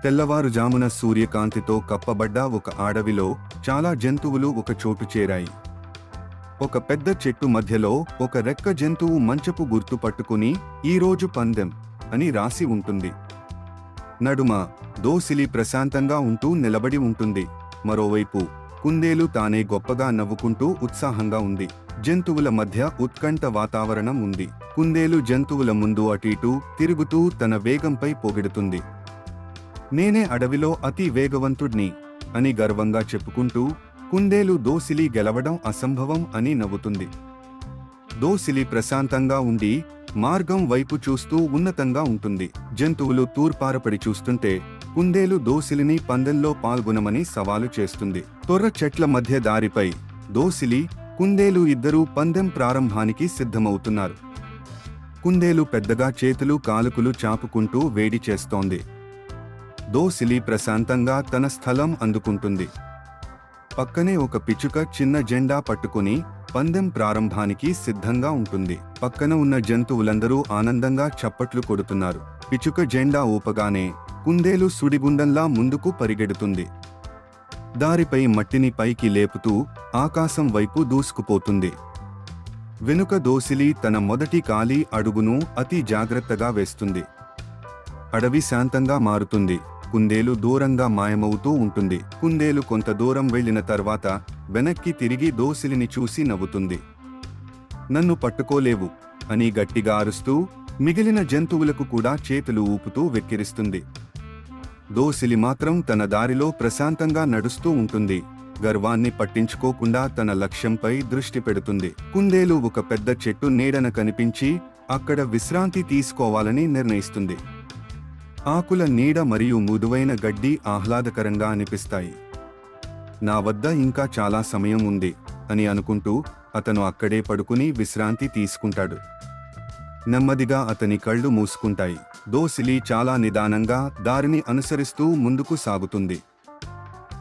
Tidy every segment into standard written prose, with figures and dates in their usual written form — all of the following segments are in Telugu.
తెల్లవారుజామున సూర్యకాంతితో కప్పబడ్డ ఒక అడవిలో చాలా జంతువులు ఒక చోటు చేరాయి. ఒక పెద్ద చెట్టు మధ్యలో ఒక రెక్క జంతువు మంచపు గుర్తు పట్టుకుని "ఈరోజు పందెం" అని రాసి ఉంటుంది. నడుమ దోసిలి ప్రశాంతంగా ఉంటూ నిలబడి ఉంటుంది. మరోవైపు కుందేలు తానే గొప్పగా నవ్వుకుంటూ ఉత్సాహంగా ఉంది. జంతువుల మధ్య ఉత్కంఠ వాతావరణం ఉంది. కుందేలు జంతువుల ముందు అటు తిరుగుతూ తన వేగంపై పొగిడుతుంది. "నేనే అడవిలో అతి వేగవంతుడ్ని" అని గర్వంగా చెప్పుకుంటూ కుందేలు దోసిలి గెలవడం అసంభవం అని నవ్వుతుంది. దోసిలి ప్రశాంతంగా ఉండి మార్గం వైపు చూస్తూ ఉన్నతంగా ఉంటుంది. జంతువులు తూర్పారపడి చూస్తుంటే కుందేలు దోసిలిని పందెంలో పాల్గొనమని సవాలు చేస్తుంది. తొర్ర చెట్ల మధ్య దారిపై దోసిలి, కుందేలు ఇద్దరూ పందెం ప్రారంభానికి సిద్ధమవుతున్నారు. కుందేలు పెద్దగా చేతులు కాలుకులు చాపుకుంటూ వేడి చేస్తోంది. దోసిలి ప్రశాంతంగా తన స్థలం అందుకుంటుంది. పక్కనే ఒక పిచ్చుక చిన్న జెండా పట్టుకుని పందెం ప్రారంభానికి సిద్ధంగా ఉంటుంది. పక్కన ఉన్న జంతువులందరూ ఆనందంగా చప్పట్లు కొడుతున్నారు. పిచ్చుక జెండా ఊపగానే కుందేలు సుడిగుండంలా ముందుకు పరిగెడుతుంది. దారిపై మట్టిని పైకి లేపుతూ ఆకాశం వైపు దూసుకుపోతుంది. వెనుక దోసిలి తన మొదటి కాలి అడుగును అతి జాగ్రత్తగా వేస్తుంది. అడవి శాంతంగా మారుతుంది. కుందేలు దూరంగా మాయమవుతూ ఉంటుంది. కుందేలు కొంత దూరం వెళ్లిన తర్వాత వెనక్కి తిరిగి దోసిలిని చూసి నవ్వుతుంది. "నన్ను పట్టుకోలేవు" అని గట్టిగా అరుస్తూ మిగిలిన జంతువులకు కూడా చేతులు ఊపుతూ వెక్కిరిస్తుంది. దోసిలి మాత్రం తన దారిలో ప్రశాంతంగా నడుస్తూ ఉంటుంది. గర్వాన్ని పట్టించుకోకుండా తన లక్ష్యంపై దృష్టి పెడుతుంది. కుందేలు ఒక పెద్ద చెట్టు నీడన కనిపించి అక్కడ విశ్రాంతి తీసుకోవాలని నిర్ణయిస్తుంది. ఆకుల నీడ మరియు మృదువైన గడ్డి ఆహ్లాదకరంగా అనిపిస్తాయి. "నా వద్ద ఇంకా చాలా సమయం ఉంది" అని అనుకుంటూ అతను అక్కడే పడుకుని విశ్రాంతి తీసుకుంటాడు. నెమ్మదిగా అతని కళ్ళు మూసుకుంటాయి. దోసిలి చాలా నిదానంగా దారిని అనుసరిస్తూ ముందుకు సాగుతుంది.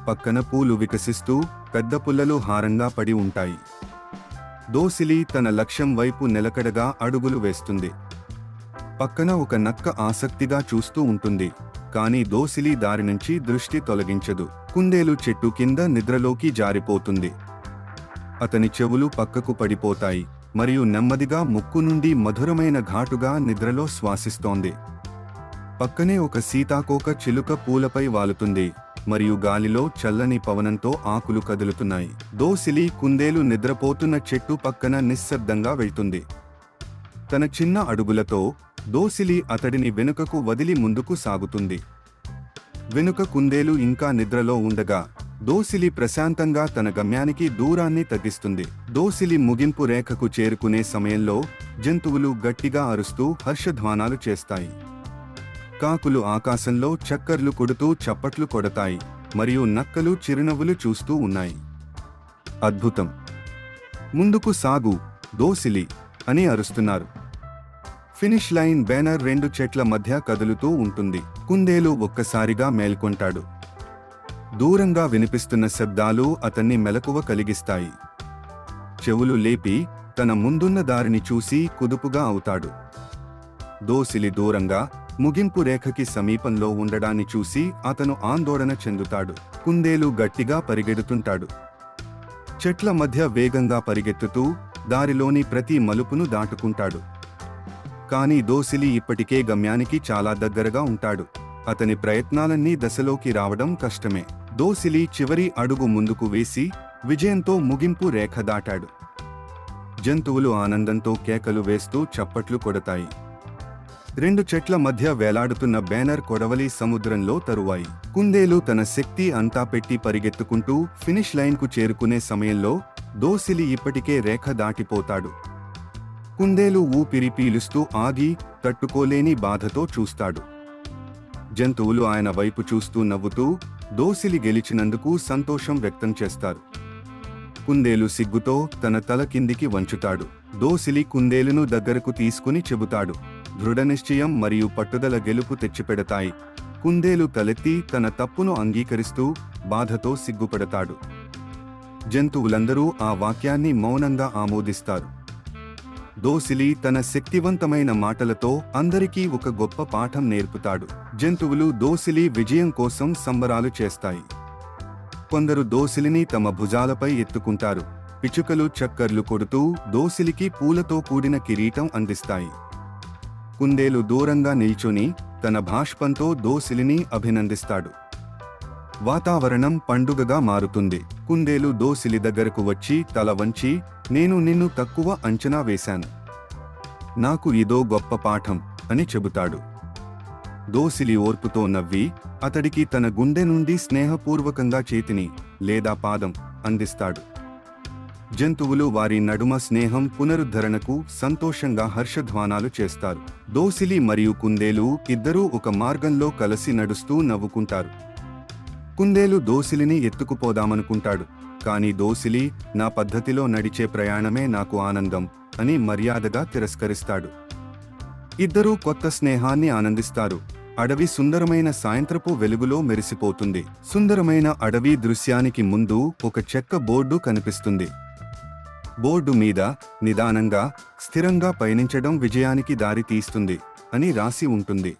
పక్కన పూలు వికసిస్తూ పెద్ద పుల్లలు హారంగా పడి ఉంటాయి. దోసిలి తన లక్ష్యం వైపు నిలకడగా అడుగులు వేస్తుంది. పక్కన ఒక నక్క ఆసక్తిగా చూస్తూ ఉంటుంది. కానీ దోసిలి దారి నుంచి దృష్టి తొలగించదు. కుందేలు చెట్టు కింద నిద్రలోకి జారిపోతుంది. అతని చెవులు పక్కకు పడిపోతాయి మరియు నెమ్మదిగా ముక్కు నుండి మధురమైన ఘాటుగా నిద్రలో శ్వాసిస్తోంది. పక్కనే ఒక సీతాకోక చిలుక పూలపై వాలుతుంది మరియు గాలిలో చల్లని పవనంతో ఆకులు కదులుతున్నాయి. దోసిలి కుందేలు నిద్రపోతున్న చెట్టు పక్కన నిశ్శబ్దంగా వెళ్తుంది. తన చిన్న అడుగులతో దోసిలి అతడిని వెనుకకు వదిలి ముందుకు సాగుతుంది. వెనుక కుందేలు ఇంకా నిద్రలో ఉండగా దోసిలి ప్రశాంతంగా తన గమ్యానికి దూరాన్ని తగ్గిస్తుంది. దోసిలి ముగింపు రేఖకు చేరుకునే సమయంలో జంతువులు గట్టిగా అరుస్తూ హర్షధ్వానాలు చేస్తాయి. కాకులు ఆకాశంలో చక్కర్లు కొడుతూ చప్పట్లు కొడతాయి మరియు నక్కలు చిరునవ్వులు చూస్తూ ఉన్నాయి. "అద్భుతం! ముందుకు సాగు దోసిలి" అని అరుస్తున్నారు. ఫినిష్ లైన్ బ్యానర్ రెండు చెట్ల మధ్య కదులుతూ ఉంటుంది. కుందేలు ఒక్కసారిగా మేల్కొంటాడు. దూరంగా వినిపిస్తున్న శబ్దాలు అతన్ని మెలకువ కలిగిస్తాయి. చెవులు లేపి తన ముందున్న దారిని చూసి కుదుపుగా అవుతాడు. దోసిలి దూరంగా ముగింపు రేఖకి సమీపంలో ఉండడాన్ని చూసి అతను ఆందోళన చెందుతాడు. కుందేలు గట్టిగా పరిగెడుతుంటాడు. చెట్ల మధ్య వేగంగా పరిగెత్తుతూ దారిలోని ప్రతి మలుపును దాటుకుంటాడు. కానీ దోసిలి ఇప్పటికే గమ్యానికి చాలా దగ్గరగా ఉంటాడు. అతని ప్రయత్నాలన్నీ దశలోకి రావడం కష్టమే. దోసిలి చివరి అడుగు ముందుకు వేసి విజయంతో ముగింపు రేఖ దాటాడు. జంతువులు ఆనందంతో కేకలు వేస్తూ చప్పట్లు కొడతాయి. రెండు చెట్ల మధ్య వేలాడుతున్న బ్యానర్ కొడవలి సముద్రంలో తరువాయి. కుందేలు తన శక్తి అంతా పెట్టి పరిగెత్తుకుంటూ ఫినిష్ లైన్కు చేరుకునే సమయంలో దోసిలి ఇప్పటికే రేఖ దాటిపోతాడు. కుందేలు ఊపిరి పీలుస్తూ ఆగి తట్టుకోలేని బాధతో చూస్తాడు. జంతువులు ఆయన వైపు చూస్తూ నవ్వుతూ దోసిలి గెలిచినందుకు సంతోషం వ్యక్తం చేస్తారు. కుందేలు సిగ్గుతో తన తల కిందికి వంచుతాడు. దోసిలి కుందేలును దగ్గరకు తీసుకుని చెబుతాడు, "దృఢనిశ్చయం మరియు పట్టుదల గెలుపు తెచ్చిపెడతాయి." కుందేలు తలెత్తి తన తప్పును అంగీకరిస్తూ బాధతో సిగ్గుపడతాడు. జంతువులందరూ ఆ వాక్యాన్ని మౌనంగా ఆమోదిస్తారు. దోసిలి తన శక్తివంతమైన మాటలతో అందరికీ ఒక గొప్ప పాఠం నేర్పుతాడు. జంతువులు దోసిలి విజయం కోసం సంబరాలు చేస్తాయి. కొందరు దోసిలిని తమ భుజాలపై ఎత్తుకుంటారు. పిచ్చుకలు చక్కర్లు కొడుతూ దోసిలికి పూలతో కూడిన కిరీటం అందిస్తాయి. కుందేలు దూరంగా నిల్చొని తన భాష్పంతో దోసిలిని అభినందిస్తాడు. వాతావరణం పండుగగా మారుతుంది. కుందేలు దోసిలి దగ్గరకు వచ్చి తల వంచి, నేను నిన్ను తక్కువ అంచనా వేశాను. నాకు ఇదో గొప్ప పాఠం అని చెబుతాడు. దోసిలి ఓర్పుతో నవ్వి అతడికి తన గుండె నుండి స్నేహపూర్వకంగా చేతిని లేదా పాదం అందిస్తాడు. జంతువులు వారి నడుమ స్నేహం పునరుద్ధరణకు సంతోషంగా హర్షధ్వానాలు చేస్తారు. దోసిలి మరియు కుందేలు ఇద్దరూ ఒక మార్గంలో కలిసి నడుస్తూ నవ్వుకుంటారు. కుందేలు దోసిలిని ఎత్తుకుపోదామనుకుంటాడు. కాని దోసిలి, నా పద్ధతిలో నడిచే ప్రయాణమే నాకు ఆనందం అని మర్యాదగా తిరస్కరిస్తాడు. ఇద్దరూ కొత్త స్నేహాన్ని ఆనందిస్తారు. అడవి సుందరమైన సాయంత్రపు వెలుగులో మెరిసిపోతుంది. సుందరమైన అడవి దృశ్యానికి ముందు ఒక చెక్క బోర్డు కనిపిస్తుంది. బోర్డు మీద నిదానంగా, స్థిరంగా పయనించడం విజయానికి దారి తీస్తుంది అని రాసి ఉంటుంది.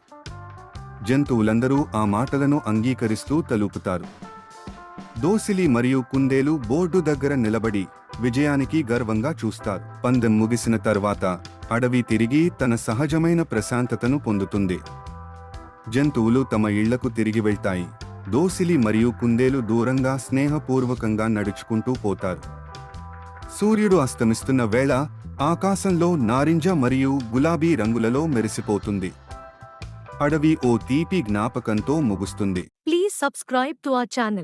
జంతువులందరూ ఆ మాటలను అంగీకరిస్తూ తలూపుతారు. దోసిలి మరియు కుందేలు బోర్డు దగ్గర నిలబడి విజయానికి గర్వంగా చూస్తారు. పందెం ముగిసిన తర్వాత అడవి తిరిగి తన సహజమైన ప్రశాంతతను పొందుతుంది. జంతువులు తమ ఇళ్లకు తిరిగి వెళ్తాయి. దోసిలి మరియు కుందేలు దూరంగా స్నేహపూర్వకంగా నడుచుకుంటూ పోతారు. సూర్యుడు అస్తమిస్తున్న వేళ ఆకాశంలో నారింజ మరియు గులాబీ రంగులలో మెరిసిపోతుంది. అడవి ఓ తీపి జ్ఞాపకంతో ముగుస్తుంది. Please subscribe to our channel.